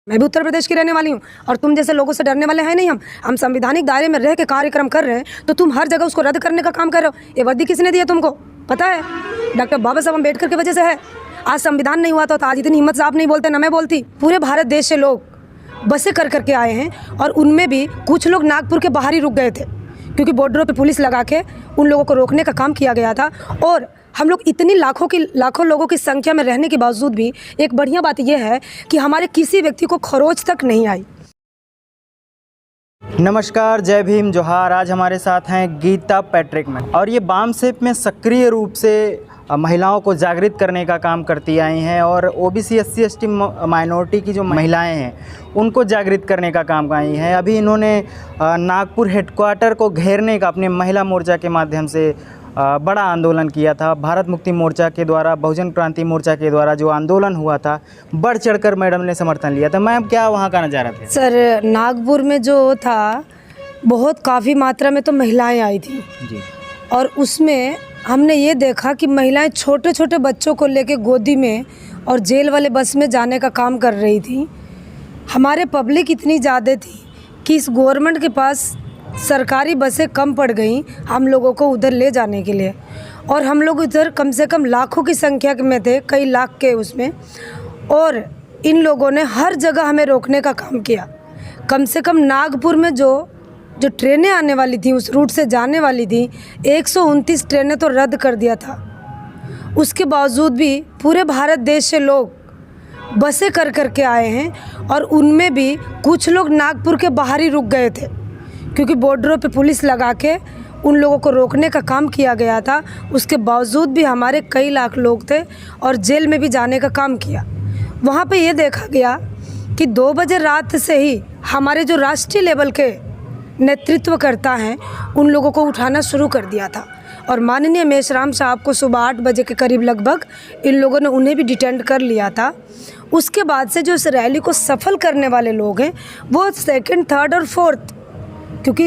मैं भी उत्तर प्रदेश की रहने वाली हूँ और तुम जैसे लोगों से डरने वाले हैं नहीं। हम संवैधानिक दायरे में रह के कार्यक्रम कर रहे हैं, तो तुम हर जगह उसको रद्द करने का काम कर रहे हो। ये वर्दी किसने दी है तुमको पता है? डॉक्टर बाबा साहब अम्बेडकर की वजह से है। आज संविधान नहीं हुआ तो आज इतनी हिम्मत से आप नहीं बोलते, ना मैं बोलती। पूरे भारत देश से लोग बसें कर करके आए हैं और उनमें भी कुछ लोग नागपुर के बाहर ही रुक गए थे, क्योंकि बॉर्डरों पे पुलिस लगा के उन लोगों को रोकने का काम किया गया था। और हम लोग इतनी लाखों लोगों की संख्या में रहने के बावजूद भी एक बढ़िया बात यह है कि हमारे किसी व्यक्ति को खरोच तक नहीं आई। नमस्कार, जय भीम, जोहार। आज हमारे साथ हैं गीता पैट्रिक में, और ये बामसेफ में सक्रिय रूप से महिलाओं को जागृत करने का काम करती आई हैं और ओबीसी SC ST माइनॉरिटी की जो महिलाएं हैं उनको जागृत करने का काम आई हैं। अभी इन्होंने नागपुर हेडक्वार्टर को घेरने का अपने महिला मोर्चा के माध्यम से बड़ा आंदोलन किया था। भारत मुक्ति मोर्चा के द्वारा, बहुजन क्रांति मोर्चा के द्वारा जो आंदोलन हुआ था, बढ़ चढ़कर मैडम ने समर्थन लिया था। मैम, क्या वहाँ का नज़ारा था? सर, नागपुर में जो था बहुत काफ़ी मात्रा में तो महिलाएं आई थी जी, और उसमें हमने ये देखा कि महिलाएं छोटे छोटे बच्चों को लेके गोदी में और जेल वाले बस में जाने का काम कर रही थी। हमारे पब्लिक इतनी ज़्यादा थी कि इस गवर्नमेंट के पास सरकारी बसें कम पड़ गई हम लोगों को उधर ले जाने के लिए, और हम लोग उधर कम से कम लाखों की संख्या में थे, कई लाख के उसमें। और इन लोगों ने हर जगह हमें रोकने का काम किया। कम से कम नागपुर में जो ट्रेनें आने वाली थी, उस रूट से जाने वाली थी, 129 ट्रेनें तो रद्द कर दिया था। उसके बावजूद भी पूरे भारत देश से लोग बसें कर करके आए हैं और उनमें भी कुछ लोग नागपुर के बाहर ही रुक गए थे, क्योंकि बॉर्डरों पे पुलिस लगा के उन लोगों को रोकने का काम किया गया था। उसके बावजूद भी हमारे कई लाख लोग थे और जेल में भी जाने का काम किया। वहाँ पे ये देखा गया कि 2 बजे रात से ही हमारे जो राष्ट्रीय लेवल के नेतृत्व करता हैं उन लोगों को उठाना शुरू कर दिया था, और माननीय मेश्राम साहब को सुबह 8 बजे के करीब लगभग इन लोगों ने उन्हें भी डिटेंड कर लिया था। उसके बाद से जो इस रैली को सफल करने वाले लोग हैं वो 2nd, 3rd और 4th, क्योंकि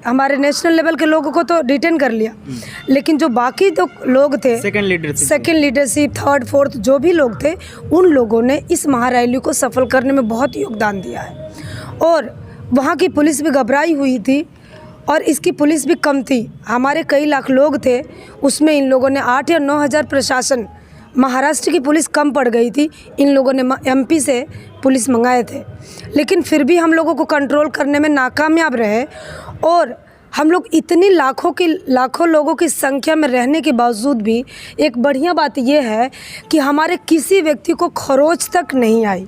हमारे नेशनल लेवल के लोगों को तो डिटेन कर लिया, लेकिन जो बाकी जो लोग थे, सेकंड लीडरशिप, 3rd, 4th जो भी लोग थे, उन लोगों ने इस महारैली को सफल करने में बहुत योगदान दिया है। और वहाँ की पुलिस भी घबराई हुई थी और इसकी पुलिस भी कम थी। हमारे कई लाख लोग थे, उसमें इन लोगों ने 8 या 9 हज़ार प्रशासन, महाराष्ट्र की पुलिस कम पड़ गई थी। इन लोगों ने MP से पुलिस मंगाए थे, लेकिन फिर भी हम लोगों को कंट्रोल करने में नाकामयाब रहे। और हम लोग इतनी लाखों लोगों की संख्या में रहने के बावजूद भी एक बढ़िया बात यह है कि हमारे किसी व्यक्ति को खरोच तक नहीं आई।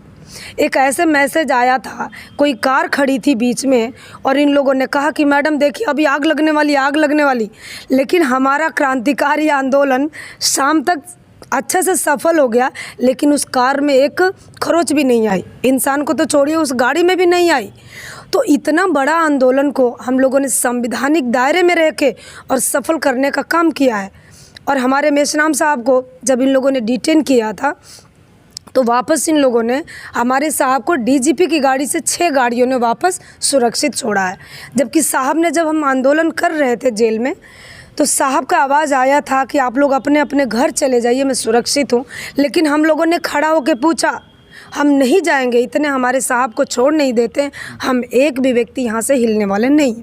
एक ऐसे मैसेज आया था, कोई कार खड़ी थी बीच में और इन लोगों ने कहा कि मैडम देखिए अभी आग लगने वाली, लेकिन हमारा क्रांतिकारी आंदोलन शाम तक अच्छे से सफल हो गया, लेकिन उस कार में एक खरोच भी नहीं आई। इंसान को तो छोड़िए, उस गाड़ी में भी नहीं आई। तो इतना बड़ा आंदोलन को हम लोगों ने संवैधानिक दायरे में रह के और सफल करने का काम किया है। और हमारे मेश्राम साहब को जब इन लोगों ने डिटेन किया था तो वापस इन लोगों ने हमारे साहब को DGP की गाड़ी से 6 गाड़ियों ने वापस सुरक्षित छोड़ा है। जबकि साहब ने, जब हम आंदोलन कर रहे थे जेल में, तो साहब का आवाज़ आया था कि आप लोग अपने अपने घर चले जाइए, मैं सुरक्षित हूँ। लेकिन हम लोगों ने खड़ा होकर पूछा, हम नहीं जाएंगे, इतने हमारे साहब को छोड़ नहीं देते, हम एक भी व्यक्ति यहाँ से हिलने वाले नहीं।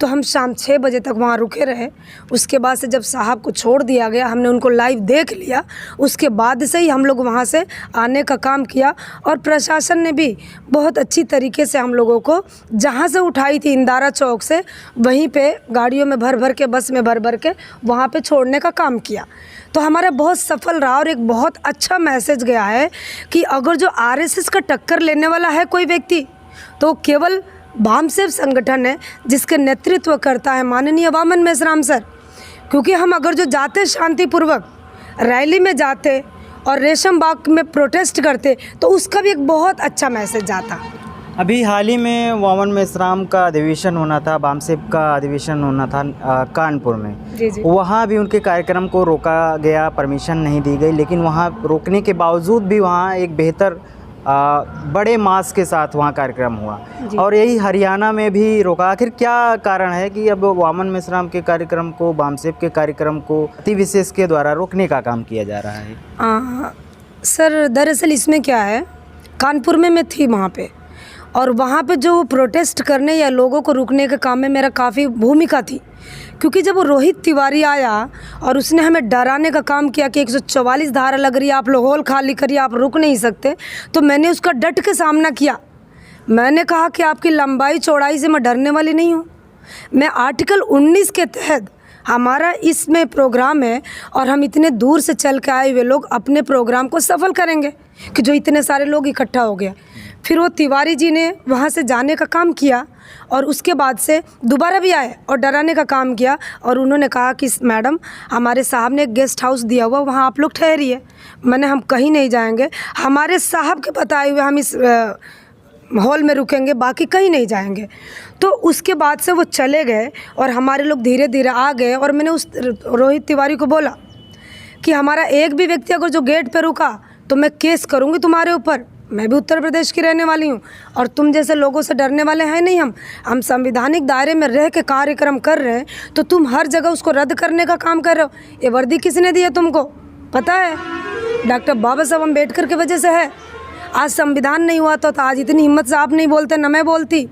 तो हम शाम 6 बजे तक वहाँ रुके रहे। उसके बाद से जब साहब को छोड़ दिया गया, हमने उनको लाइव देख लिया, उसके बाद से ही हम लोग वहाँ से आने का काम किया। और प्रशासन ने भी बहुत अच्छी तरीके से हम लोगों को जहाँ से उठाई थी इंदिरा चौक से, वहीं पे गाड़ियों में भर के, बस में भर के वहाँ पे छोड़ने का काम किया। तो हमारा बहुत सफल रहा और एक बहुत अच्छा मैसेज गया है कि अगर जो RSS का टक्कर लेने वाला है कोई व्यक्ति, तो केवल बामसेफ संगठन है जिसके नेतृत्व करता है माननीय वामन मेश्राम सर। क्योंकि हम अगर जो जाते शांतिपूर्वक रैली में जाते और रेशम बाग में प्रोटेस्ट करते, तो उसका भी एक बहुत अच्छा मैसेज जाता। अभी हाल ही में वामन मेश्राम का अधिवेशन होना था, बामसेफ का अधिवेशन होना था कानपुर में। जी। वहाँ भी उनके कार्यक्रम को रोका गया, परमिशन नहीं दी गई, लेकिन वहाँ रोकने के बावजूद भी वहाँ एक बेहतर बड़े मास के साथ वहाँ कार्यक्रम हुआ। और यही हरियाणा में भी रोका। आखिर क्या कारण है कि अब वामन मेश्राम के कार्यक्रम को, बामसेफ के कार्यक्रम को अति विशेष के द्वारा रोकने का काम किया जा रहा है? सर, दरअसल इसमें क्या है कानपुर में मैं थी वहाँ पे, और वहाँ पे जो प्रोटेस्ट करने या लोगों को रुकने के काम में मेरा काफ़ी भूमिका थी, क्योंकि जब वो रोहित तिवारी आया और उसने हमें डराने का काम किया कि 144 धारा लग रही है, आप लोग हॉल खाली करिए, आप रुक नहीं सकते, तो मैंने उसका डट के सामना किया। मैंने कहा कि आपकी लंबाई चौड़ाई से मैं डरने वाली नहीं हूँ। मैं आर्टिकल 19 के तहत हमारा इसमें प्रोग्राम है और हम इतने दूर से चल के आए हुए लोग अपने प्रोग्राम को सफल करेंगे कि जो इतने सारे लोग इकट्ठा हो गया। फिर वो तिवारी जी ने वहाँ से जाने का काम किया और उसके बाद से दोबारा भी आए और डराने का काम किया, और उन्होंने कहा कि मैडम हमारे साहब ने एक गेस्ट हाउस दिया हुआ, वहाँ आप लोग ठहरिए। मैंने हम कहीं नहीं जाएंगे, हमारे साहब के बताए हुए हम इस हॉल में रुकेंगे, बाकी कहीं नहीं जाएंगे। तो उसके बाद से वो चले गए और हमारे लोग धीरे धीरे आ गए, और मैंने उस रोहित तिवारी को बोला कि हमारा एक भी व्यक्ति अगर जो गेट पे रुका तो मैं केस करूँगी तुम्हारे ऊपर। मैं भी उत्तर प्रदेश की रहने वाली हूँ और तुम जैसे लोगों से डरने वाले हैं नहीं। हम संवैधानिक दायरे में रह के कार्यक्रम कर रहे हैं, तो तुम हर जगह उसको रद्द करने का काम कर रहे हो। ये वर्दी किसने दी है तुमको पता है? डॉक्टर बाबा साहब अम्बेडकर की वजह से है। आज संविधान नहीं हुआ तो आज इतनी हिम्मत से आप नहीं बोलते, न मैं बोलती।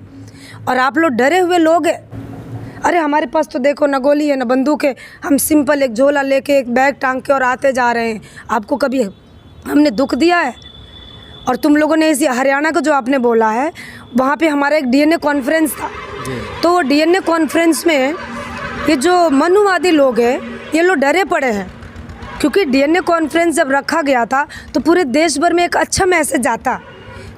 और आप लोग डरे हुए लोग हैं। अरे हमारे पास तो देखो न गोली है न बंदूक है, हम सिंपल एक झोला लेके एक बैग टांग के और आते जा रहे हैं। आपको कभी हमने दुख दिया है? और तुम लोगों ने इसी हरियाणा का जो आपने बोला है, वहाँ पे हमारा एक डीएनए कॉन्फ्रेंस था, तो वो डीएनए कॉन्फ्रेंस में ये जो मनुवादी लोग हैं ये लोग डरे पड़े हैं, क्योंकि डीएनए कॉन्फ्रेंस जब रखा गया था तो पूरे देश भर में एक अच्छा मैसेज आता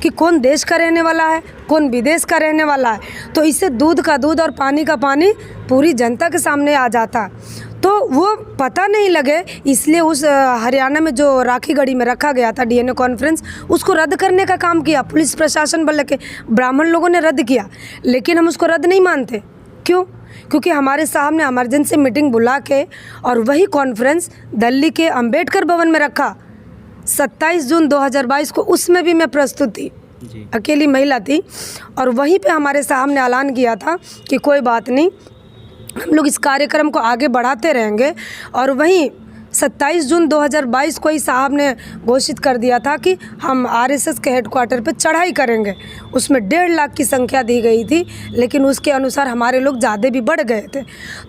कि कौन देश का रहने वाला है, कौन विदेश का रहने वाला है। तो इससे दूध का दूध और पानी का पानी पूरी जनता के सामने आ जाता। तो वो पता नहीं लगे, इसलिए उस हरियाणा में जो राखी गढ़ी में रखा गया था डीएनए कॉन्फ्रेंस, उसको रद्द करने का काम किया पुलिस प्रशासन बल्कि के ब्राह्मण लोगों ने रद्द किया। लेकिन हम उसको रद्द नहीं मानते। क्यों? क्योंकि हमारे साहब ने इमरजेंसी मीटिंग बुला के और वही कॉन्फ्रेंस दिल्ली के अंबेडकर भवन में रखा 27 जून 2022 को। उसमें भी मैं प्रस्तुत थी, अकेली महिला थी, और वहीं पे हमारे साहब ने ऐलान किया था कि कोई बात नहीं, हम लोग इस कार्यक्रम को आगे बढ़ाते रहेंगे। और वहीं 27 जून 2022 को ही साहब ने घोषित कर दिया था कि हम आरएसएस के हेडक्वार्टर पे चढ़ाई करेंगे। उसमें 1.5 लाख की संख्या दी गई थी, लेकिन उसके अनुसार हमारे लोग ज़्यादा भी बढ़ गए थे।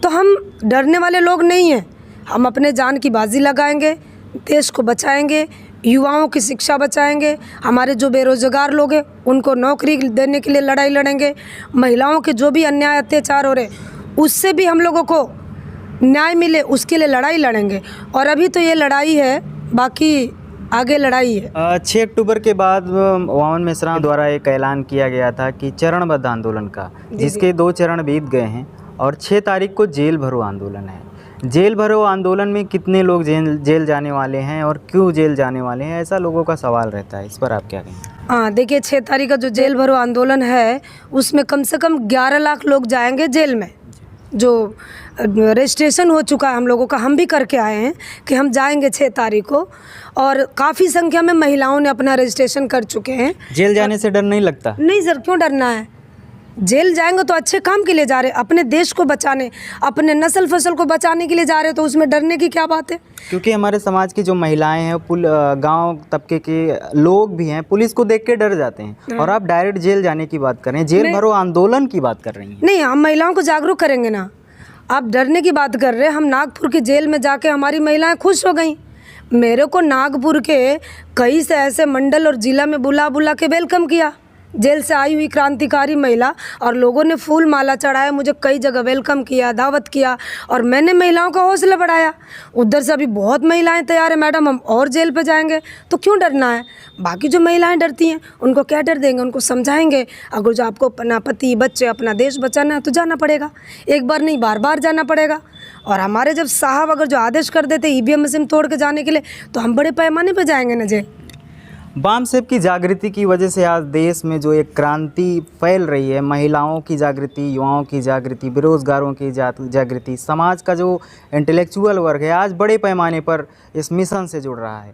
तो हम डरने वाले लोग नहीं हैं, हम अपने जान की बाजी लगाएंगे, देश को बचाएंगे, युवाओं की शिक्षा बचाएंगे, हमारे जो बेरोजगार लोग हैं उनको नौकरी देने के लिए लड़ाई लड़ेंगे, महिलाओं के जो भी अन्याय अत्याचार हो रहे उससे भी हम लोगों को न्याय मिले उसके लिए लड़ाई लड़ेंगे। और अभी तो ये लड़ाई है, बाकी आगे लड़ाई है। 6 अक्टूबर के बाद वामन मिश्रा द्वारा एक ऐलान किया गया था कि चरणबद्ध आंदोलन का, जिसके 2 चरण बीत गए हैं और 6 तारीख को जेल भरो आंदोलन है। जेल भरो आंदोलन में कितने लोग जेल जाने वाले हैं और क्यों जेल जाने वाले हैं, ऐसा लोगों का सवाल रहता है। इस पर आप क्या कहेंगे? हाँ देखिए, 6 तारीख का जो जेल भरो आंदोलन है उसमें कम से कम 11 लाख लोग जाएंगे जेल में। जो रजिस्ट्रेशन हो चुका है हम लोगों का, हम भी करके आए हैं कि हम जाएंगे 6 तारीख को, और काफ़ी संख्या में महिलाओं ने अपना रजिस्ट्रेशन कर चुके हैं। जेल जाने से डर नहीं लगता? नहीं सर, क्यों डरना है? जेल जाएंगे तो अच्छे काम के लिए जा रहे, अपने देश को बचाने, अपने नस्ल फसल को बचाने के लिए जा रहे, तो उसमें डरने की क्या बात है? क्योंकि हमारे समाज की जो महिलाएं हैं, गांव तबके के लोग भी हैं, पुलिस को देख के डर जाते हैं, और आप डायरेक्ट जेल जाने की बात कर रहे हैं, जेल भरो आंदोलन की बात कर रही हैं। नहीं, हम महिलाओं को जागरूक करेंगे ना। आप डरने की बात कर रहे हैं। हम नागपुर की जेल में जाके हमारी महिलाएं खुश हो गई। मेरे को नागपुर के कई से ऐसे मंडल और ज़िला में बुला बुला के वेलकम किया, जेल से आई हुई क्रांतिकारी महिला, और लोगों ने फूल माला चढ़ाया, मुझे कई जगह वेलकम किया, दावत किया, और मैंने महिलाओं का हौसला बढ़ाया। उधर से अभी बहुत महिलाएं तैयार है, मैडम हम और जेल पे जाएंगे, तो क्यों डरना है? बाकी जो महिलाएं डरती हैं उनको क्या डर देंगे, उनको समझाएंगे। अगर जो आपको अपना पति बच्चे अपना देश बचाना है तो जाना पड़ेगा, एक बार नहीं बार बार जाना पड़ेगा। और हमारे जब साहब अगर जो आदेश कर देते ईवीएम मशीन तोड़ के जाने के लिए, तो हम बड़े पैमाने पर जाएंगे ना जेल। बाम साहेब की जागृति की वजह से आज देश में जो एक क्रांति फैल रही है, महिलाओं की जागृति, युवाओं की जागृति, बेरोजगारों की जागृति, समाज का जो इंटेलेक्चुअल वर्ग है आज बड़े पैमाने पर इस मिशन से जुड़ रहा है।